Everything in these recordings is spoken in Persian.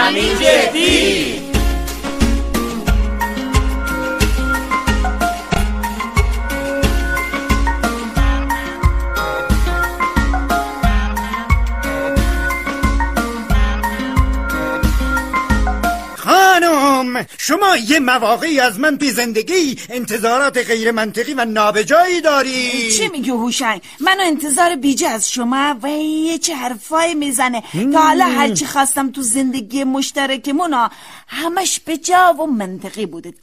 همین جدی. شما یه مواقعی از من توی زندگی انتظارات غیر منطقی و نابجایی داری. چی میگی هوشنگ؟ منو انتظار بیجه از شما و یه چه حرفای میزنه که حالا هرچی خواستم تو زندگی مشترکمون همش بجا و منطقی بوده.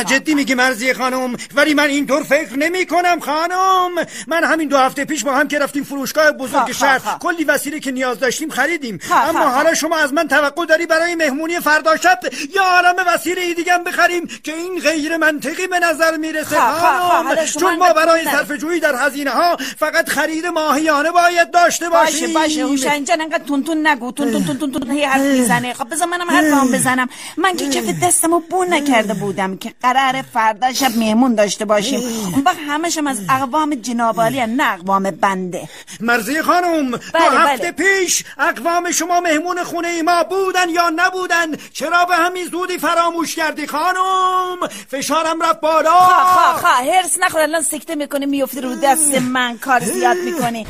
جدی میگی مرضیه خانم؟ ولی من اینطور فکر نمی کنم خانم. من همین 2 هفته پیش با هم که رفتیم فروشگاه بزرگ شهر کلی وسیله که نیاز داشتیم خریدیم. اما حالا شما از من توقع داری برای مهمونی فردا شب یا عالم وسیله دیگه هم بخریم که این غیر منطقی به نظر میرسه خانم. چون ما برای صرفه جویی در هزینه ها فقط خرید ماهیانه باید داشته باشیم. باشه هوشنگ جان انقدر تون نگو. تون هی حرف میزنه. خب بذار منم حرفام بزنم. من که کف دستمو بو نکرده بودم که قراره فردا شب مهمون داشته باشیم. اون وقت همشم از اقوام جنابالی نه اقوام بنده. مرضیه خانم 2 هفته پیش اقوام شما مهمون خونه ما بودن یا نبودن؟ چرا به همین زودی فراموش کردی خانم؟ فشارم رفت بالا. هرس نخور، الان سکته میکنی میفتی رو دست من، کار زیاد میکنی.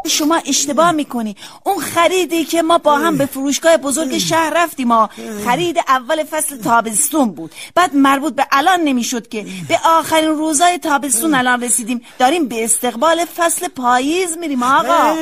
شما اشتباه میکنی. اون خریدی که ما با هم به فروشگاه بزرگ شهر رفتیم خرید اول فصل تابستون بود. بعد مربوط به الان نمیشد که به آخرین روزای تابستون الان رسیدیم. داریم به استقبال فصل پاییز میریم آقا.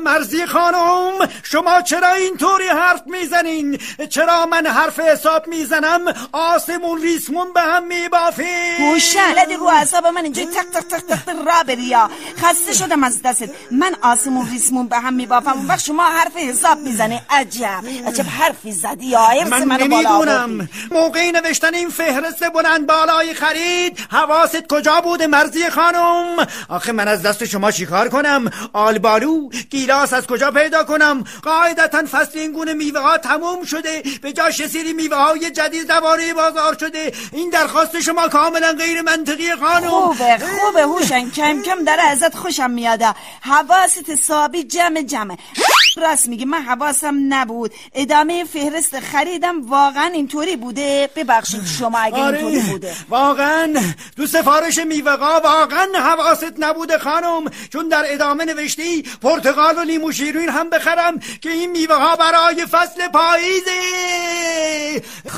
مرضیه خانم شما چرا اینطوری حرف میزنین؟ چرا من حرف حساب میزنم آسمون ریسمون به هم میبافیم؟ هوشنگ رو اعصاب من اینجا تق تق تق تق را بریا. خسته شدم از دستت. من آسمون ریسمون به هم میبافم اون وقت شما حرف حساب میزنه. عجب حرفی زدی یا حرف من نمیدونم. موقعی نوشتن این فهرست بلند بالای خرید حواست کجا بوده مرضیه خانم؟ آخه من از دست شما چیکار کنم؟ آلبالو گیلاس از کجا پیدا کنم؟ قاعدتا فصل این گونه میوه ها تموم شده، به جاش سری میوه های جدید دوباره بازار شده. این درخواست شما کاملا غیر منطقی خانم. خوبه هوشنگ کم کم داره ازت خوشم میاده. حواست حسابی جمع. راست میگی من حواسم نبود. ادامه فهرست خریدم واقعا اینطوری بوده. ببخشید شما اگه اینطوری بوده. واقعا تو سفارش میوه‌ها واقعا حواست نبوده خانم، چون در ادامه نوشتی پرتقال و لیمو شیرین هم بخرم که این میوه‌ها برای فصل پاییزه.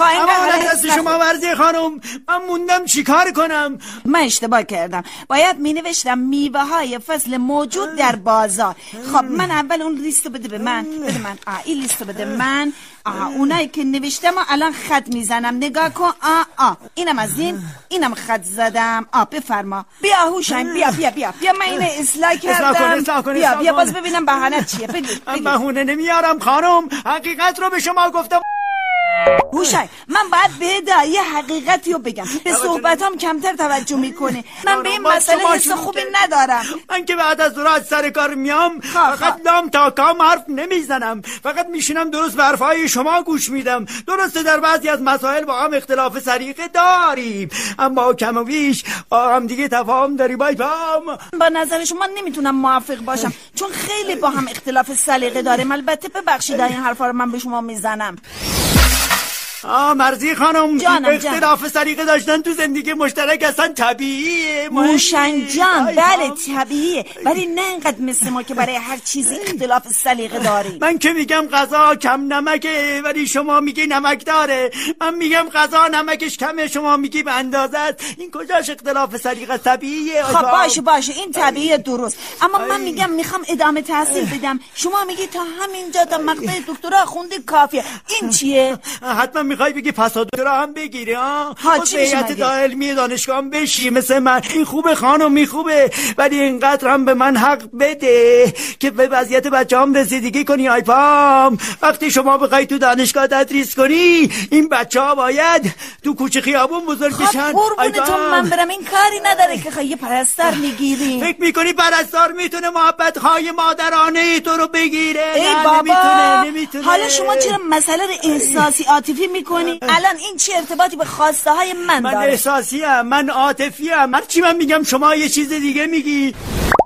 اما دست شما مرضیه خانم. من موندم چیکار کنم؟ من اشتباه کردم. باید مینوشتم میوه‌های فصل موجود در بازار. خب من اول اون لیستو بده من. این لیستو بده من. اونایی که نوشتم الان خط میزنم. نگاه کن. اینم از اینم خط زدم. بفرما. بیا هوشنگ بیا من اینو اصلاح کردم. بیا باز ببینم بهانه چیه. بگو. من بهونه نمیارم خانم، حقیقت رو به شما گفتم. هوشنگ من باید بهت یه حقیقتی رو بگم. به صحبتام کمتر توجه میکنه. من به این مسئله حس خوبی ندارم. من که بعد از ظهر سر کار میام فقط لام تا کام حرف نمیزنم، فقط میشینم درست به حرفای شما گوش میدم. درسته در بعضی از مسائل با هم اختلاف سلیقه داریم، اما کم و بیش با هم دیگه تفاهم داریم. با نظر شما نمیتونم موافق باشم چون خیلی با هم اختلاف سلیقه داریم. البته ببخشید این حرفا رو من به شما میزنم. مرضیه خانم اختلاف سلیقه داشتن تو زندگی مشترک اصلا طبیعیه. هوشنگ جان بله طبیعیه، ولی نه اینقدر مثل ما که برای هر چیزی اختلاف سلیقه داریم. من که میگم غذا کم نمکه ولی شما میگی نمک داره. من میگم غذا نمکش کمه شما میگی به اندازه است. این کجاش اختلاف سلیقه؟ طبیعیه. خب باشه این طبیعیه درست، اما من میگم میخوام ادامه تحصیل بدم. شما میگی تا همینجا تا مقطع دکترا خوندی کافیه. این چیه؟ حتما میخوای بگی پس دکترا هم بگیری هیئت علمی دانشگاه هم بشی مثل من. این خوبه خانم این خوبه، ولی اینقدر هم به من حق بده که به وضعیت بچه‌ام رسیدگی کنی. آی پام وقتی شما بخوای تو دانشگاه تدریس کنی این بچه‌ها باید تو کوچه خیابون بزرگ بشن. قربونتون من برم این کاری نداره که خیلی پرستار میگیری. فکر میکنی پرستار میتونه محبت‌های مادرانه تو رو بگیره؟ ای بابا نمیتونه. حالا شما چرا مسئله احساسی عاطفی میکنی؟ الان این چه ارتباطی به خواسته های من داره؟ من احساسیم، من عاطفیم. هرچی من میگم شما یه چیز دیگه میگی.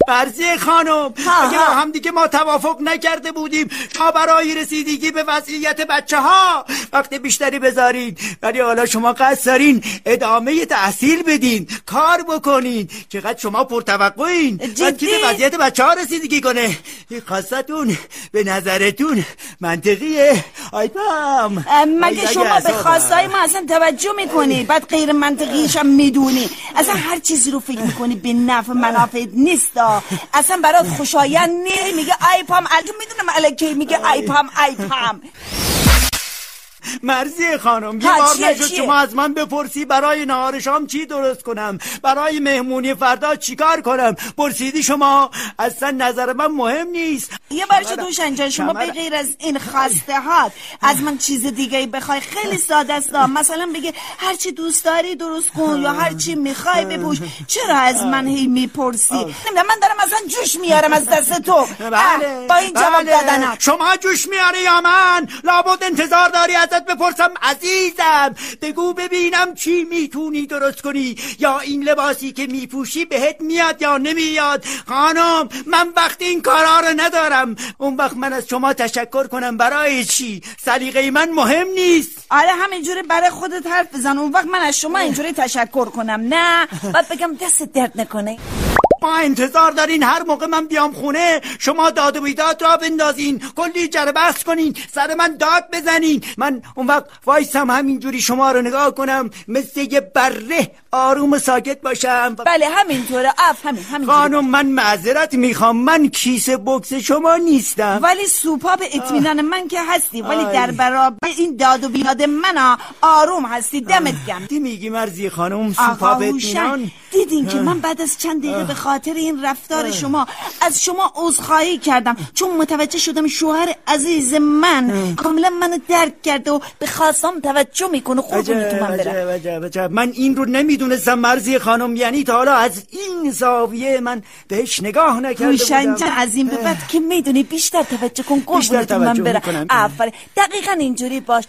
مرضیه خانم، اگه با هم دیگه ما توافق نکرده بودیم شما برای رسیدگی به وضعیت بچه ها وقت بیشتری بذارید، ولی حالا شما قصد دارین ادامه تحصیل بدین، کار بکنین. چقدر شما پرتوقعین بعد که به وضعیت بچه ها رسیدگی کنه. این خواستتون به نظرتون منطقیه؟ آیپام مگه شما به خواستای ما اصلا توجه میکنی بعد غیر منطقیش هم میدونی؟ اصلا هر چیزی رو فکر میکنی به نفع منافع نیست. اصلا برات خوشایند نیست. میگه آیپام، البته میدونم الکی میگه آیپام. مرضیه خانم، یه بار نشد شما از من بپرسی برای نهار شام چی درست کنم، برای مهمونی فردا چیکار کنم؟ پرسیدی شما. اصلا نظر من مهم نیست. یه بار شد دوشن جان، شما به غیر از این خواسته هات از من چیز دیگه بخوای خیلی ساده است. مثلا بگه هر چی دوست داری درست کن یا هر چی میخوای بپوش. چرا از من هی میپرسی؟ نمیدونم، من دارم اصلا جوش میارم از دست تو. با این جواب دادنات شما جوش میاری یا من؟ لابد انتظار داری ازت بپرسم عزیزم بگو ببینم چی میتونی درست کنی، یا این لباسی که میپوشی بهت میاد یا نمیاد. خانم من وقت این کارا رو ندارم. اون وقت من از شما تشکر کنم برای چی؟ سلیقه من مهم نیست. آره همینجوری برای خودت حرف بزن، اون وقت من از شما اینجوری تشکر کنم؟ نه بعد بگم دست درد نکنه. ما انتظار دارین هر موقع من بیام خونه شما داد و بیداد را بندازین، کلی جر بحث کنین، سر من داد بزنین. من اون وقت وایسم همینجوری شما رو نگاه کنم مثل یه بره آروم و ساکت باشم. بله همینطوره. همین خانم من معذرت میخوام، من کیسه بوکس شما نیستم. ولی سوپا به اطمینان من که هستی، ولی در برابر این داد و بیداد من آروم هستی. دمت گرم. چی میگی مرضی خانم؟ سوپا به اطمینان؟ دیدین که من بعد از چند دقیقه به خاطر این رفتار شما از شما عذرخواهی کردم، چون متوجه شدم شوهر عزیز من کاملا منو درک کرده و به خواستم توجه میکنه. قربونتون من برم. عجب. من این رو نمیدونستم مرضی خانم، یعنی تا حالا از این زاویه من بهش نگاه نکرده بودم. از این به بعد که میدونی بیشتر توجه کن. قربونتون من برم. آفرین، دقیقاً اینجوری باش.